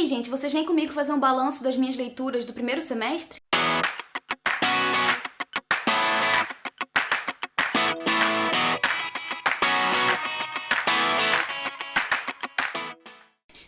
gente, vocês vêm comigo fazer um balanço das minhas leituras do primeiro semestre?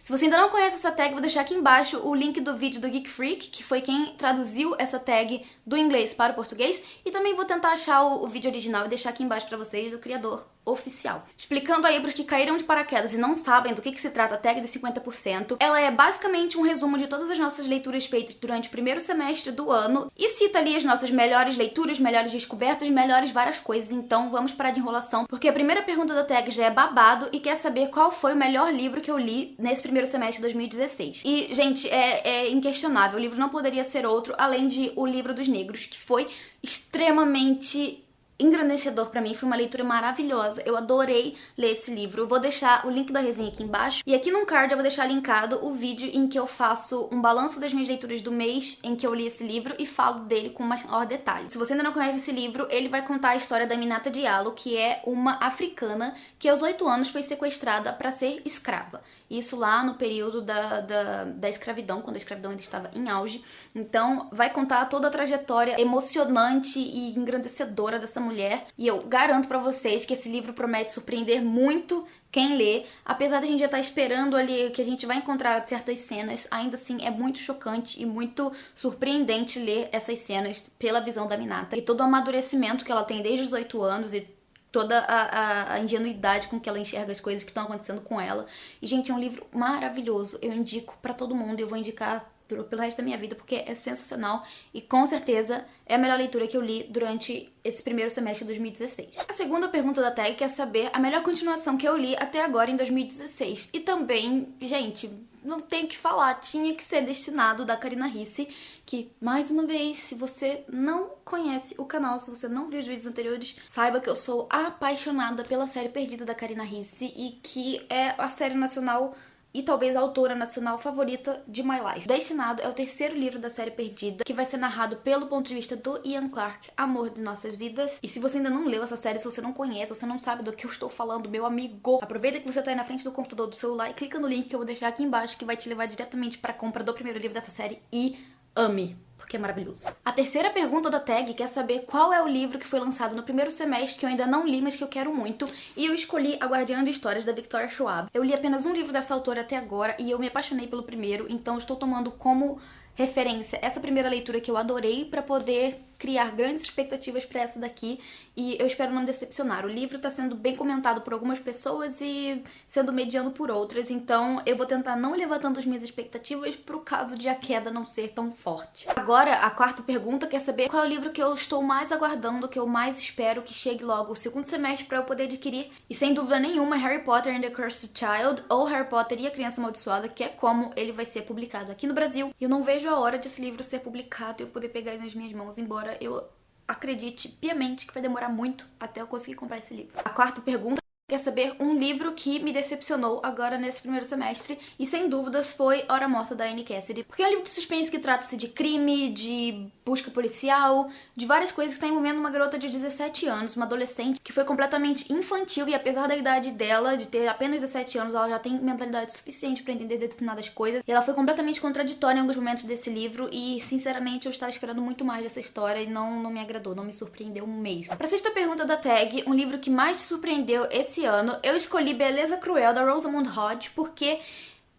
Se você ainda não conhece essa tag, vou deixar aqui embaixo o link do vídeo do Geek Freak, que foi quem traduziu essa tag do inglês para o português, e também vou tentar achar o vídeo original e deixar aqui embaixo pra vocês do criador oficial. Explicando aí pros que caíram de paraquedas e não sabem do que se trata a tag dos 50%, ela é basicamente um resumo de todas as nossas leituras feitas durante o primeiro semestre do ano e cita ali as nossas melhores leituras, melhores descobertas, melhores várias coisas. Então vamos parar de enrolação, porque a primeira pergunta da tag já é babado e quer saber qual foi o melhor livro que eu li nesse primeiro semestre de 2016. E, gente, é inquestionável, o livro não poderia ser outro além de O Livro dos Negros, que foi extremamente engrandecedor pra mim, foi uma leitura maravilhosa, eu adorei ler esse livro. Eu vou deixar o link da resenha aqui embaixo, e aqui no card eu vou deixar linkado o vídeo em que eu faço um balanço das minhas leituras do mês em que eu li esse livro e falo dele com maior detalhe. Se você ainda não conhece esse livro, ele vai contar a história da Aminata Diallo, que é uma africana que aos 8 anos foi sequestrada para ser escrava. Isso lá no período da escravidão, quando a escravidão ainda estava em auge. Então vai contar toda a trajetória emocionante e engrandecedora dessa mulher, e eu garanto pra vocês que esse livro promete surpreender muito quem lê. Apesar de a gente já estar esperando ali que a gente vai encontrar certas cenas, ainda assim é muito chocante e muito surpreendente ler essas cenas pela visão da Aminata e todo o amadurecimento que ela tem desde os 8 anos e toda a ingenuidade com que ela enxerga as coisas que estão acontecendo com ela. E, gente, é um livro maravilhoso. Eu indico pra todo mundo e eu vou indicar pelo resto da minha vida, porque é sensacional e com certeza é a melhor leitura que eu li durante esse primeiro semestre de 2016. A segunda pergunta da tag quer saber a melhor continuação que eu li até agora em 2016. E também, gente, não tenho o que falar, tinha que ser Destinado, da Karina Ricci, que, mais uma vez, se você não conhece o canal, se você não viu os vídeos anteriores, saiba que eu sou apaixonada pela série Perdida da Karina Ricci e que é a série nacional e talvez a autora nacional favorita de My Life. Destinado é o terceiro livro da série Perdida, que vai ser narrado pelo ponto de vista do Ian Clarke, amor de nossas vidas. E se você ainda não leu essa série, se você não conhece, se você não sabe do que eu estou falando, meu amigo, aproveita que você tá aí na frente do computador, do celular e clica no link que eu vou deixar aqui embaixo, que vai te levar diretamente para a compra do primeiro livro dessa série e ame, porque é maravilhoso. A terceira pergunta da tag quer saber qual é o livro que foi lançado no primeiro semestre que eu ainda não li, mas que eu quero muito, e eu escolhi A Guardiã de Histórias, da Victoria Schwab. Eu li apenas um livro dessa autora até agora e eu me apaixonei pelo primeiro, então estou tomando como referência essa primeira leitura que eu adorei pra poder criar grandes expectativas pra essa daqui, e eu espero não me decepcionar. O livro tá sendo bem comentado por algumas pessoas e sendo mediano por outras, então eu vou tentar não levar tanto as minhas expectativas pro caso de a queda não ser tão forte. Agora, a quarta pergunta quer saber qual é o livro que eu estou mais aguardando, que eu mais espero que chegue logo o segundo semestre pra eu poder adquirir, e sem dúvida nenhuma Harry Potter and the Cursed Child, ou Harry Potter e a Criança Amaldiçoada, que é como ele vai ser publicado aqui no Brasil. E eu não vejo a hora desse livro ser publicado e eu poder pegar ele nas minhas mãos, embora eu acredite piamente que vai demorar muito até eu conseguir comprar esse livro. A quarta pergunta quer saber um livro que me decepcionou agora nesse primeiro semestre, e sem dúvidas foi Hora Morta, da Anne Cassidy, porque é um livro de suspense que trata-se de crime, de busca policial, de várias coisas que está envolvendo uma garota de 17 anos, uma adolescente que foi completamente infantil, e apesar da idade dela, de ter apenas 17 anos, ela já tem mentalidade suficiente para entender determinadas coisas, e ela foi completamente contraditória em alguns momentos desse livro, e sinceramente eu estava esperando muito mais dessa história e não me agradou, não me surpreendeu mesmo. Pra sexta pergunta da tag, um livro que mais te surpreendeu esse ano, eu escolhi Beleza Cruel, da Rosamund Hodge, porque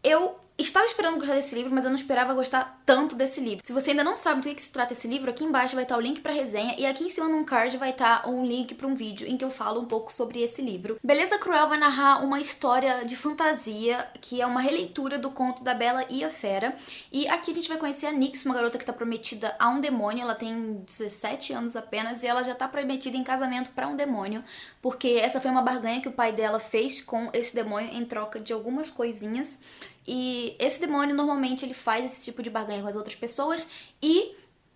eu estava esperando gostar desse livro, mas eu não esperava gostar tanto desse livro. Se você ainda não sabe do que se trata esse livro, aqui embaixo vai estar o link pra resenha, e aqui em cima no card vai estar um link pra um vídeo em que eu falo um pouco sobre esse livro. Beleza Cruel vai narrar uma história de fantasia, que é uma releitura do conto da Bela e a Fera, e aqui a gente vai conhecer a Nyx, uma garota que tá prometida a um demônio. Ela tem 17 anos apenas, e ela já tá prometida em casamento pra um demônio, porque essa foi uma barganha que o pai dela fez com esse demônio em troca de algumas coisinhas. E esse demônio, normalmente, ele faz esse tipo de barganha com as outras pessoas, e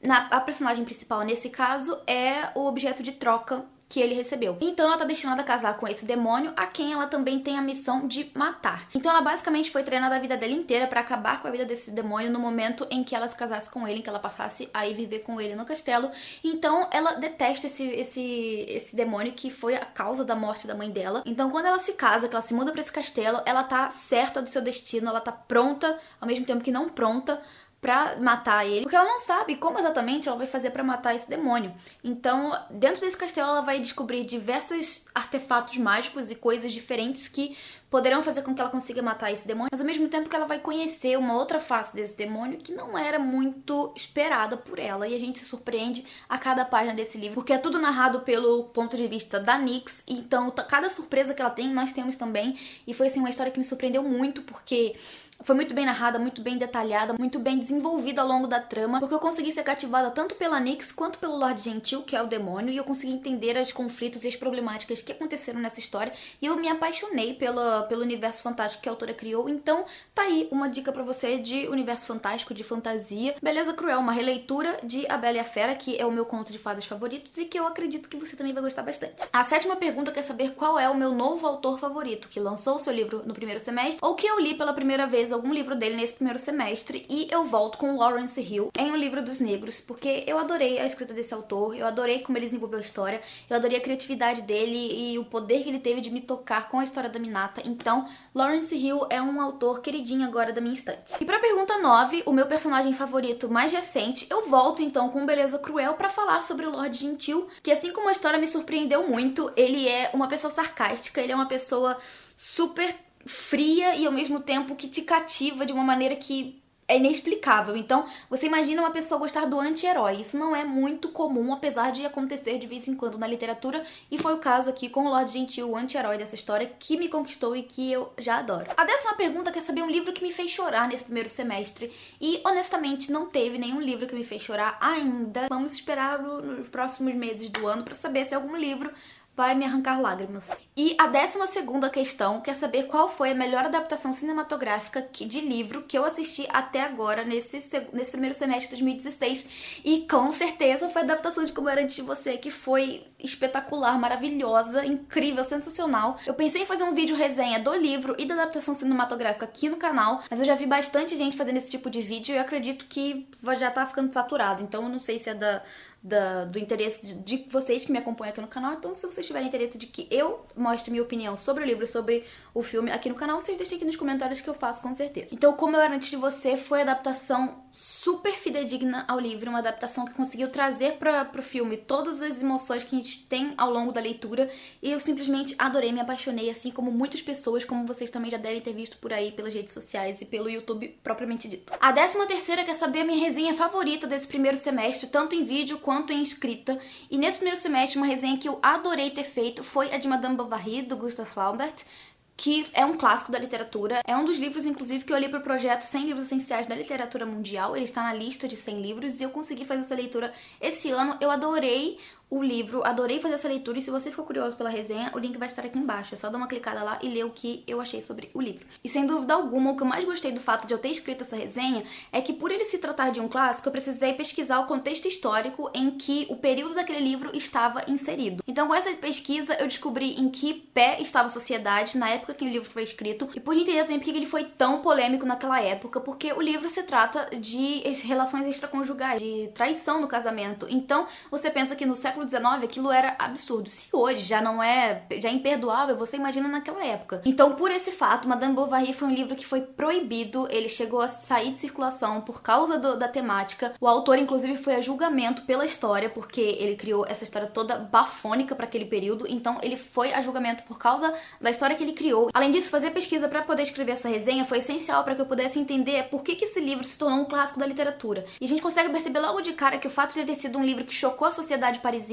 a personagem principal, nesse caso, é o objeto de troca que ele recebeu. Então ela tá destinada a casar com esse demônio, a quem ela também tem a missão de matar. Então ela basicamente foi treinada a vida dela inteira pra acabar com a vida desse demônio no momento em que ela se casasse com ele, em que ela passasse a ir viver com ele no castelo. Então ela detesta esse demônio que foi a causa da morte da mãe dela. Então quando ela se casa, que ela se muda pra esse castelo, ela tá certa do seu destino, ela tá pronta, ao mesmo tempo que não pronta, pra matar ele, porque ela não sabe como exatamente ela vai fazer pra matar esse demônio. Então, dentro desse castelo, ela vai descobrir diversos artefatos mágicos e coisas diferentes que poderão fazer com que ela consiga matar esse demônio, mas ao mesmo tempo que ela vai conhecer uma outra face desse demônio que não era muito esperada por ela, e a gente se surpreende a cada página desse livro, porque é tudo narrado pelo ponto de vista da Nyx, então cada surpresa que ela tem, nós temos também, e foi assim uma história que me surpreendeu muito, porque foi muito bem narrada, muito bem detalhada, muito bem desenvolvida ao longo da trama, porque eu consegui ser cativada tanto pela Nyx quanto pelo Lord Gentil, que é o demônio, e eu consegui entender os conflitos e as problemáticas que aconteceram nessa história, e eu me apaixonei pelo universo fantástico que a autora criou. Então tá aí uma dica pra você de universo fantástico, de fantasia. Beleza Cruel, uma releitura de A Bela e a Fera, que é o meu conto de fadas favoritos e que eu acredito que você também vai gostar bastante. A sétima pergunta quer saber qual é o meu novo autor favorito, que lançou o seu livro no primeiro semestre, ou que eu li pela primeira vez algum livro dele nesse primeiro semestre, e eu volto com Lawrence Hill em O Livro dos Negros, porque eu adorei a escrita desse autor, eu adorei como ele desenvolveu a história, eu adorei a criatividade dele e o poder que ele teve de me tocar com a história da Minata. Então, Lawrence Hill é um autor queridinho agora da minha estante. E pra pergunta 9, o meu personagem favorito mais recente, eu volto então com Beleza Cruel pra falar sobre o Lord Gentil, que assim como a história me surpreendeu muito, ele é uma pessoa sarcástica, ele é uma pessoa super fria e ao mesmo tempo que te cativa de uma maneira que é inexplicável. Então, você imagina uma pessoa gostar do anti-herói. Isso não é muito comum, apesar de acontecer de vez em quando na literatura, e foi o caso aqui com o Lord Gentil, o anti-herói dessa história, que me conquistou e que eu já adoro. A 10ª pergunta quer saber um livro que me fez chorar nesse primeiro semestre, e honestamente não teve nenhum livro que me fez chorar ainda. Vamos esperar nos próximos meses do ano pra saber se algum livro vai me arrancar lágrimas. E a 12ª questão quer saber qual foi a melhor adaptação cinematográfica de livro que eu assisti até agora, nesse primeiro semestre de 2016. E com certeza foi a adaptação de Como Era Antes de Você, que foi espetacular, maravilhosa, incrível, sensacional. Eu pensei em fazer um vídeo resenha do livro e da adaptação cinematográfica aqui no canal, mas eu já vi bastante gente fazendo esse tipo de vídeo e eu acredito que já tá ficando saturado. Então eu não sei se é do interesse de vocês que me acompanham aqui no canal. Então, se vocês tiverem interesse de que eu mostre minha opinião sobre o livro e sobre o filme aqui no canal, vocês deixem aqui nos comentários que eu faço com certeza. Então, Como Eu Era Antes de Você foi a adaptação super fidedigna ao livro, uma adaptação que conseguiu trazer pro filme todas as emoções que a gente tem ao longo da leitura, e eu simplesmente adorei, me apaixonei, assim como muitas pessoas, como vocês também já devem ter visto por aí pelas redes sociais e pelo YouTube propriamente dito. A 13ª quer saber a minha resenha favorita desse primeiro semestre, tanto em vídeo quanto em escrita, e nesse primeiro semestre uma resenha que eu adorei ter feito foi a de Madame Bovary, do Gustave Flaubert, que é um clássico da literatura. É um dos livros, inclusive, que eu li pro projeto 100 livros essenciais da literatura mundial. Ele está na lista de 100 livros e eu consegui fazer essa leitura esse ano. Eu adorei o livro, adorei fazer essa leitura, e se você ficou curioso pela resenha, o link vai estar aqui embaixo. É só dar uma clicada lá e ler o que eu achei sobre o livro. E sem dúvida alguma, o que eu mais gostei do fato de eu ter escrito essa resenha é que, por ele se tratar de um clássico, eu precisei pesquisar o contexto histórico em que o período daquele livro estava inserido. Então, com essa pesquisa, eu descobri em que pé estava a sociedade na época que o livro foi escrito, e pude entender também por que ele foi tão polêmico naquela época, porque o livro se trata de relações extraconjugais, de traição no casamento. Então, você pensa que no século XIX aquilo era absurdo. Se hoje já é imperdoável, você imagina naquela época. Então, por esse fato, Madame Bovary foi um livro que foi proibido, ele chegou a sair de circulação por causa da temática. O autor, inclusive, foi a julgamento pela história, porque ele criou essa história toda bafônica para aquele período, então ele foi a julgamento por causa da história que ele criou. Além disso, fazer pesquisa para poder escrever essa resenha foi essencial para que eu pudesse entender por que esse livro se tornou um clássico da literatura. E a gente consegue perceber logo de cara que o fato de ele ter sido um livro que chocou a sociedade parisiense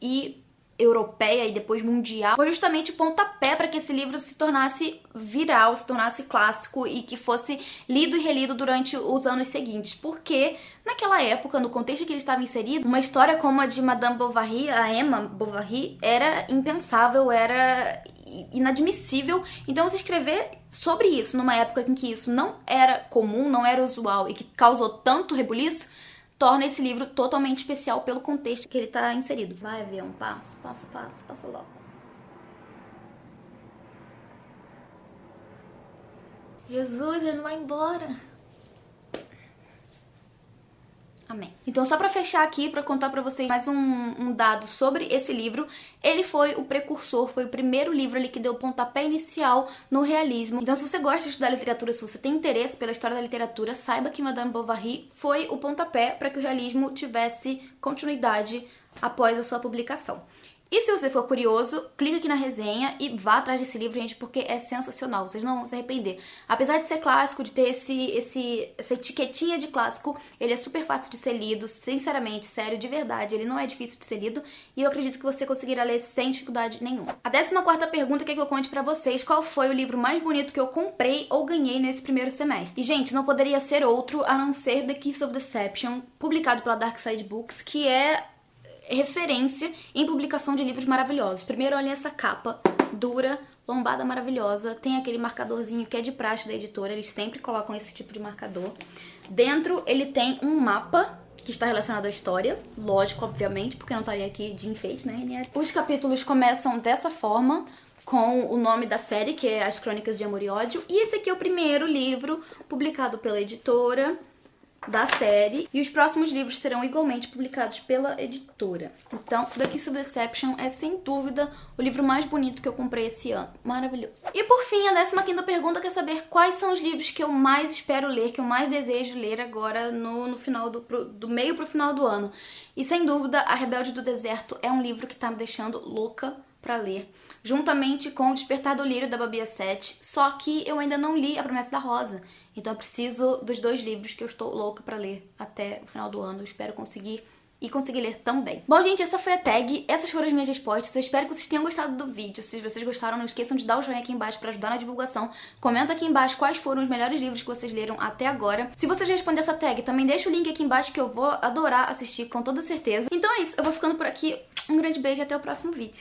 e europeia e depois mundial foi justamente o pontapé para que esse livro se tornasse viral, se tornasse clássico e que fosse lido e relido durante os anos seguintes, porque naquela época, no contexto que ele estava inserido, uma história como a de Madame Bovary, a Emma Bovary, era impensável, era inadmissível. Então, você escrever sobre isso numa época em que isso não era comum, não era usual e que causou tanto rebuliço, torna esse livro totalmente especial pelo contexto que ele tá inserido. Vai, avião, passa logo. Jesus, ele não vai embora. Amém. Então, só pra fechar aqui, pra contar pra vocês mais um dado sobre esse livro, ele foi o precursor, foi o primeiro livro ali que deu o pontapé inicial no realismo. Então, se você gosta de estudar literatura, se você tem interesse pela história da literatura, saiba que Madame Bovary foi o pontapé para que o realismo tivesse continuidade após a sua publicação. E se você for curioso, clica aqui na resenha e vá atrás desse livro, gente, porque é sensacional, vocês não vão se arrepender. Apesar de ser clássico, de ter essa etiquetinha de clássico, ele é super fácil de ser lido, sinceramente, sério, de verdade, ele não é difícil de ser lido e eu acredito que você conseguirá ler sem dificuldade nenhuma. A 14ª pergunta quer que eu conte pra vocês qual foi o livro mais bonito que eu comprei ou ganhei nesse primeiro semestre. E, gente, não poderia ser outro a não ser The Kiss of Deception, publicado pela Dark Side Books, que é referência em publicação de livros maravilhosos. Primeiro, olhem essa capa dura, lombada maravilhosa. Tem aquele marcadorzinho que é de praxe da editora, eles sempre colocam esse tipo de marcador. Dentro, ele tem um mapa que está relacionado à história, lógico, obviamente, porque não estaria aqui de enfeite, né? Os capítulos começam dessa forma, com o nome da série, que é As Crônicas de Amor e Ódio. E esse aqui é o primeiro livro publicado pela editora da série, e os próximos livros serão igualmente publicados pela editora. Então, The Kiss of Deception é sem dúvida o livro mais bonito que eu comprei esse ano. Maravilhoso. E por fim, a 15ª pergunta quer saber quais são os livros que eu mais espero ler, que eu mais desejo ler agora no final do meio pro final do ano. E sem dúvida, A Rebelde do Deserto é um livro que tá me deixando louca pra ler, juntamente com O Despertar do Lírio, da Babia Sete, só que eu ainda não li A Promessa da Rosa, então eu preciso dos 2 livros que eu estou louca pra ler até o final do ano, eu espero conseguir ler também. Bom, gente, essa foi a tag, essas foram as minhas respostas, eu espero que vocês tenham gostado do vídeo. Se vocês gostaram, não esqueçam de dar o joinha aqui embaixo pra ajudar na divulgação, comenta aqui embaixo quais foram os melhores livros que vocês leram até agora. Se vocês responderem essa tag, também deixa o link aqui embaixo que eu vou adorar assistir com toda certeza. Então é isso, eu vou ficando por aqui, um grande beijo e até o próximo vídeo.